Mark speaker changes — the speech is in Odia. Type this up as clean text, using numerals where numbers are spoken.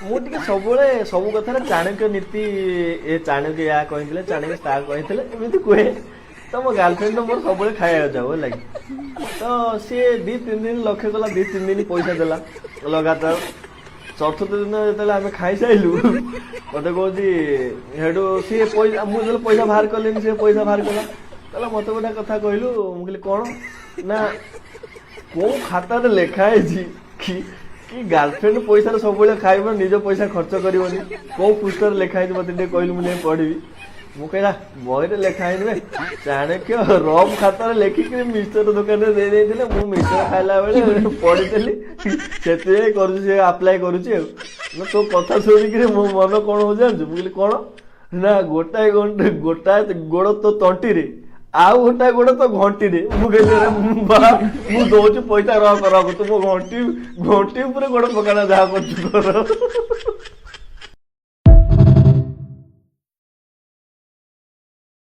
Speaker 1: ମୁଁ ଟିକେ ସବୁବେଳେ ସବୁ କଥାରେ ଚାଣକ୍ୟ ନୀତି ଏ ଚାଣକ୍ୟ ୟା କହିଥିଲେ ଚାଣକ୍ୟ ତା କହିଥିଲେ ଏମିତି କୁହେ। ତ ମୋ ଗାର୍ଲଫ୍ରେଣ୍ଡ ମୋର ସବୁବେଳେ ଖାଇବାକୁ ଯାଉ ହେଲା କି। ତ ସିଏ 2-3 ଦିନ ଲକ୍ଷ୍ୟ କଲା 2-3 ଦିନ ପଇସା ଦେଲା ଲଗାତାର। ଚତୁର୍ଥ ଦିନ ଯେତେବେଳେ ଆମେ ଖାଇସାରିଲୁ ମତେ କହୁଛି ହେଠୁ ସିଏ ପଇସା ମୁଁ ଯେତେବେଳେ ପଇସା ବାହାର କଲିନି ସିଏ ପଇସା ବାହାର କଲା। କହିଲା ମତେ ଗୋଟେ କଥା କହିଲୁ। ମୁଁ କହିଲି କଣ ନା କୋଉ ଖାତାରେ ଲେଖା ହେଇଛି କି କି ଗାର୍ଲଫ୍ରେଣ୍ଡ ପଇସାରେ ସବୁବେଳେ ଖାଇବ ନିଜ ପଇସା ଖର୍ଚ୍ଚ କରିବନି। କୋଉ ପୃଷ୍ଠରେ ଲେଖା ହେଇଛି ମତେ ଟିକେ କହିଲୁ ମୁଁ ଯାଇ ପଢିବି। ମୁଁ କହିଲା ବହିରେ ଲେଖା ହେଇନି ଚାଣକ୍ୟ ରଫ୍ ଖାତାରେ ଲେଖିକିରି ମିକ୍ସଚର ଦୋକାନରେ ଦେଇ ଦେଇଥିଲେ ମୁଁ ମିକ୍ସଚର ଖାଇଲା ବେଳେ ପଢିଥିଲି ସେଥିପାଇଁ କରୁଛି ସେ ଆପ୍ଲାଏ କରୁଛି ଆଉ। ନା ତୋ କଥା ଶୁଣିକିରି ମୋ ମନ କଣ ହଉଛି ଜାଣିଛୁ। ମୁଁ କହିଲି କଣ ନା ଗୋଟାଏ ଗୋଡ଼ ତୋ ତଣ୍ଟିରେ ଆଉ ଗୋଟାଏ ଗୋଡ଼ ତ ଘଣ୍ଟିରେ। ମୁଁ କହିଲି ମୁଁ ଦଉଛି ପଇସା ରଖ ତୁ ମୋ ଘଣ୍ଟି ଉପରେ ଗୋଡ଼ ପକାନା ଯାହା କରୁଛୁ କର।